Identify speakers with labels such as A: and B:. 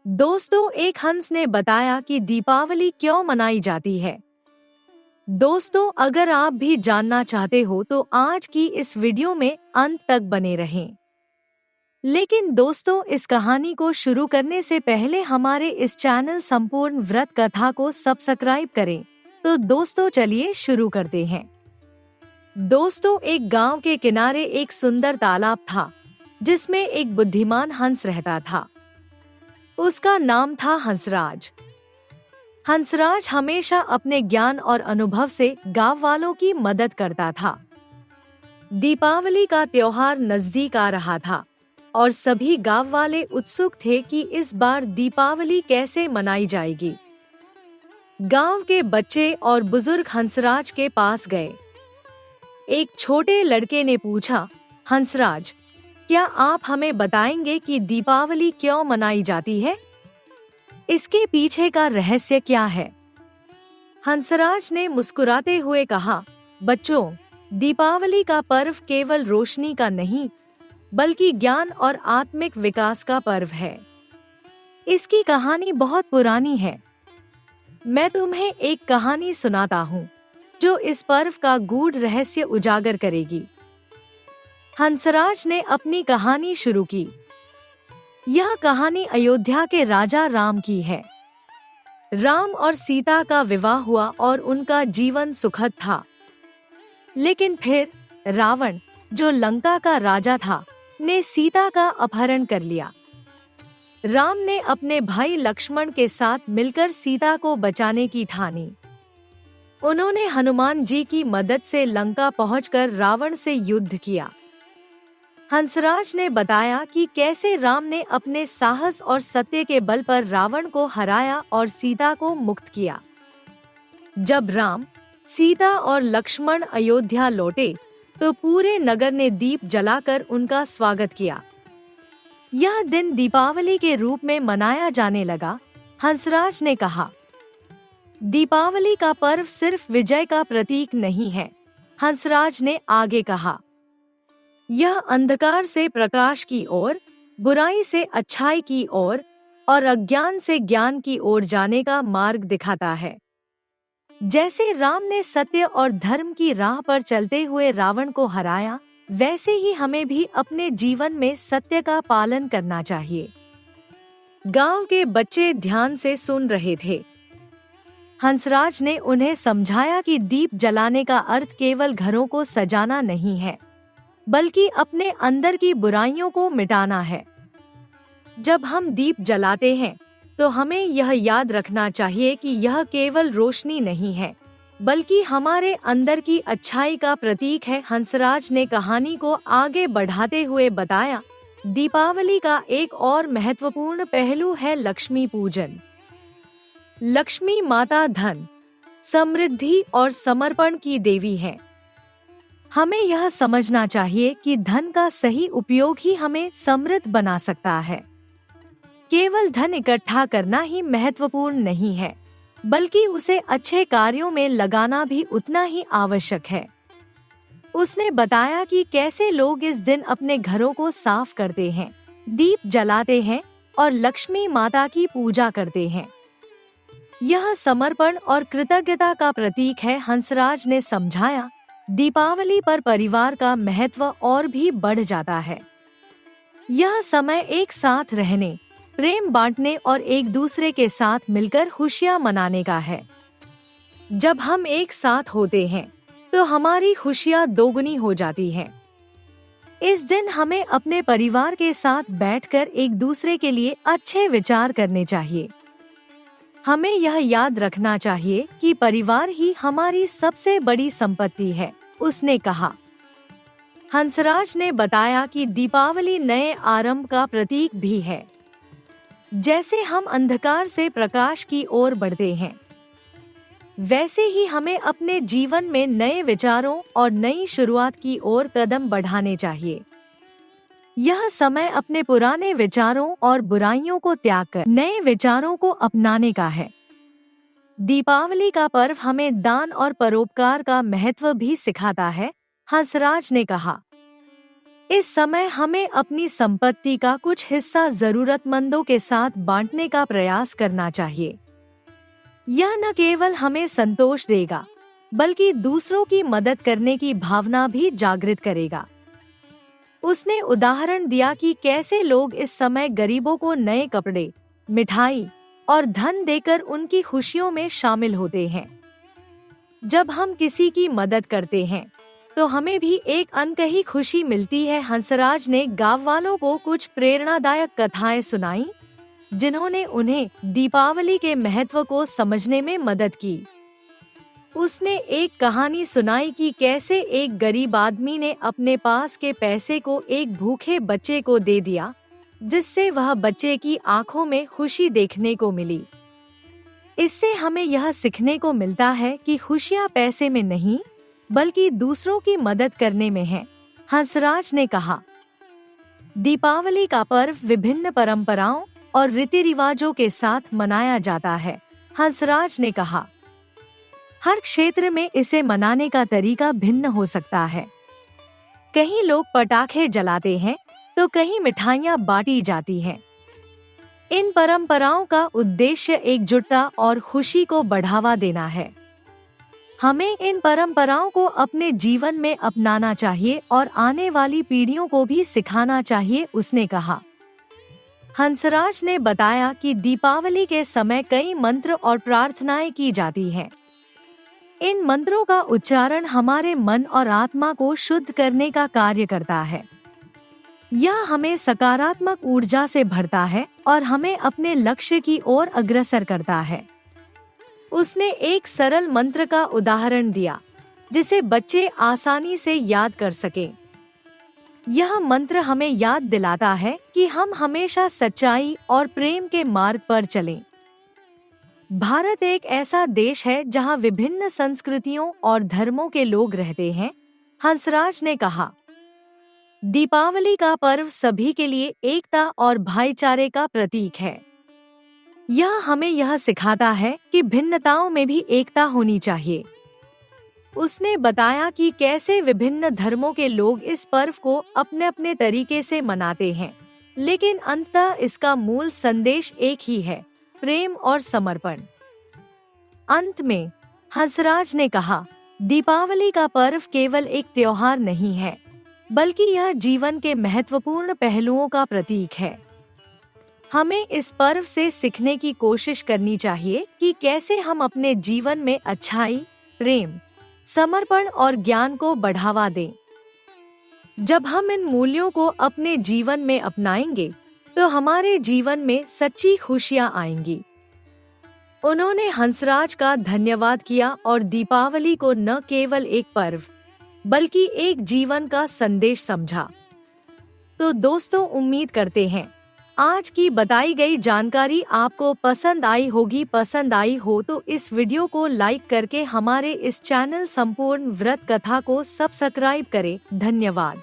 A: दोस्तों, एक हंस ने बताया कि दीपावली क्यों मनाई जाती है। दोस्तों, अगर आप भी जानना चाहते हो तो आज की इस वीडियो में अंत तक बने रहें। लेकिन दोस्तों, इस कहानी को शुरू करने से पहले हमारे इस चैनल संपूर्ण व्रत कथा को सब्सक्राइब करें। तो दोस्तों, चलिए शुरू करते हैं। दोस्तों, एक गांव के किनारे एक सुंदर तालाब था जिसमें एक बुद्धिमान हंस रहता था। उसका नाम था हंसराज। हंसराज हमेशा अपने ज्ञान और अनुभव से गांव वालों की मदद करता था। दीपावली का त्योहार नजदीक आ रहा था और सभी गांव वाले उत्सुक थे कि इस बार दीपावली कैसे मनाई जाएगी। गांव के बच्चे और बुजुर्ग हंसराज के पास गए। एक छोटे लड़के ने पूछा, हंसराज, क्या आप हमें बताएंगे कि दीपावली क्यों मनाई जाती है? इसके पीछे का रहस्य क्या है? हंसराज ने मुस्कुराते हुए कहा, बच्चों, दीपावली का पर्व केवल रोशनी का नहीं, बल्कि ज्ञान और आत्मिक विकास का पर्व है। इसकी कहानी बहुत पुरानी है। मैं तुम्हें एक कहानी सुनाता हूँ जो इस पर्व का गूढ़ रहस्य उजागर करेगी। हंसराज ने अपनी कहानी शुरू की। यह कहानी अयोध्या के राजा राम की है। राम और सीता का विवाह हुआ और उनका जीवन सुखद था। लेकिन फिर रावण, जो लंका का राजा था, ने सीता का अपहरण कर लिया। राम ने अपने भाई लक्ष्मण के साथ मिलकर सीता को बचाने की ठानी। उन्होंने हनुमान जी की मदद से लंका पहुंचकर रावण से युद्ध किया। हंसराज ने बताया कि कैसे राम ने अपने साहस और सत्य के बल पर रावण को हराया और सीता को मुक्त किया। जब राम, सीता और लक्ष्मण अयोध्या लौटे तो पूरे नगर ने दीप जलाकर उनका स्वागत किया। यह दिन दीपावली के रूप में मनाया जाने लगा। हंसराज ने कहा, दीपावली का पर्व सिर्फ विजय का प्रतीक नहीं है। हंसराज ने आगे कहा, यह अंधकार से प्रकाश की ओर, बुराई से अच्छाई की ओर और अज्ञान से ज्ञान की ओर जाने का मार्ग दिखाता है। जैसे राम ने सत्य और धर्म की राह पर चलते हुए रावण को हराया, वैसे ही हमें भी अपने जीवन में सत्य का पालन करना चाहिए। गांव के बच्चे ध्यान से सुन रहे थे। हंसराज ने उन्हें समझाया कि दीप जलाने का अर्थ केवल घरों को सजाना नहीं है, बल्कि अपने अंदर की बुराइयों को मिटाना है। जब हम दीप जलाते हैं तो हमें यह याद रखना चाहिए कि यह केवल रोशनी नहीं है, बल्कि हमारे अंदर की अच्छाई का प्रतीक है। हंसराज ने कहानी को आगे बढ़ाते हुए बताया, दीपावली का एक और महत्वपूर्ण पहलू है लक्ष्मी पूजन। लक्ष्मी माता धन, समृद्धि और समर्पण की देवी है। हमें यह समझना चाहिए कि धन का सही उपयोग ही हमें समृद्ध बना सकता है। केवल धन इकट्ठा करना ही महत्वपूर्ण नहीं है, बल्कि उसे अच्छे कार्यों में लगाना भी उतना ही आवश्यक है। उसने बताया कि कैसे लोग इस दिन अपने घरों को साफ करते हैं, दीप जलाते हैं और लक्ष्मी माता की पूजा करते हैं। यह समर्पण और कृतज्ञता का प्रतीक है। हंसराज ने समझाया, दीपावली पर परिवार का महत्व और भी बढ़ जाता है। यह समय एक साथ रहने, प्रेम बांटने और एक दूसरे के साथ मिलकर खुशियां मनाने का है। जब हम एक साथ होते हैं तो हमारी खुशियां दोगुनी हो जाती हैं। इस दिन हमें अपने परिवार के साथ बैठकर एक दूसरे के लिए अच्छे विचार करने चाहिए। हमें यह याद रखना चाहिए कि परिवार ही हमारी सबसे बड़ी संपत्ति है, उसने कहा। हंसराज ने बताया कि दीपावली नए आरंभ का प्रतीक भी है। जैसे हम अंधकार से प्रकाश की ओर बढ़ते हैं, वैसे ही हमें अपने जीवन में नए विचारों और नई शुरुआत की ओर कदम बढ़ाने चाहिए। यह समय अपने पुराने विचारों और बुराइयों को त्याग कर नए विचारों को अपनाने का है। दीपावली का पर्व हमें दान और परोपकार का महत्व भी सिखाता है। हंसराज ने कहा, इस समय हमें अपनी संपत्ति का कुछ हिस्सा जरूरतमंदों के साथ बांटने का प्रयास करना चाहिए। यह न केवल हमें संतोष देगा, बल्कि दूसरों की मदद करने की भावना भी जागृत करेगा। उसने उदाहरण दिया कि कैसे लोग इस समय गरीबों को नए कपड़े, मिठाई और धन देकर उनकी खुशियों में शामिल होते हैं। जब हम किसी की मदद करते हैं तो हमें भी एक अनकही खुशी मिलती है। हंसराज ने गांव वालों को कुछ प्रेरणादायक कथाएं सुनाई, जिन्होंने उन्हें दीपावली के महत्व को समझने में मदद की। उसने एक कहानी सुनाई कि कैसे एक गरीब आदमी ने अपने पास के पैसे को एक भूखे बच्चे को दे दिया, जिससे वह बच्चे की आंखों में खुशी देखने को मिली। इससे हमें यह सीखने को मिलता है कि खुशियां पैसे में नहीं, बल्कि दूसरों की मदद करने में है। हंसराज ने कहा, दीपावली का पर्व विभिन्न परंपराओं और रीति रिवाजों के साथ मनाया जाता है। हंसराज ने कहा, हर क्षेत्र में इसे मनाने का तरीका भिन्न हो सकता है। कहीं लोग पटाखे जलाते हैं तो कहीं मिठाइयाँ बांटी जाती हैं। इन परंपराओं का उद्देश्य एकजुटता और खुशी को बढ़ावा देना है। हमें इन परंपराओं को अपने जीवन में अपनाना चाहिए और आने वाली पीढ़ियों को भी सिखाना चाहिए, उसने कहा। हंसराज ने बताया कि दीपावली के समय कई मंत्र और प्रार्थनाएं की जाती हैं। इन मंत्रों का उच्चारण हमारे मन और आत्मा को शुद्ध करने का कार्य करता है। यह हमें सकारात्मक ऊर्जा से भरता है और हमें अपने लक्ष्य की ओर अग्रसर करता है। उसने एक सरल मंत्र का उदाहरण दिया, जिसे बच्चे आसानी से याद कर सकें। यह मंत्र हमें याद दिलाता है कि हम हमेशा सच्चाई और प्रेम के मार्ग पर चलें। भारत एक ऐसा देश है जहां विभिन्न संस्कृतियों और धर्मों के लोग रहते हैं, हंसराज ने कहा। दीपावली का पर्व सभी के लिए एकता और भाईचारे का प्रतीक है। यह हमें यह सिखाता है कि भिन्नताओं में भी एकता होनी चाहिए। उसने बताया कि कैसे विभिन्न धर्मों के लोग इस पर्व को अपने अपने तरीके से मनाते हैं, लेकिन अंततः इसका मूल संदेश एक ही है, प्रेम और समर्पण। अंत में हंसराज ने कहा, दीपावली का पर्व केवल एक त्योहार नहीं है, बल्कि यह जीवन के महत्वपूर्ण पहलुओं का प्रतीक है। हमें इस पर्व से सीखने की कोशिश करनी चाहिए कि कैसे हम अपने जीवन में अच्छाई, प्रेम, समर्पण और ज्ञान को बढ़ावा दें। जब हम इन मूल्यों को अपने जीवन में अपनाएंगे, तो हमारे जीवन में सच्ची खुशियां आएंगी। उन्होंने हंसराज का धन्यवाद किया और दीपावली को न केवल एक पर्व, बल्कि एक जीवन का संदेश समझा। तो दोस्तों, उम्मीद करते हैं आज की बताई गई जानकारी आपको पसंद आई होगी। पसंद आई हो तो इस वीडियो को लाइक करके हमारे इस चैनल संपूर्ण व्रत कथा को सब्सक्राइब करें। धन्यवाद।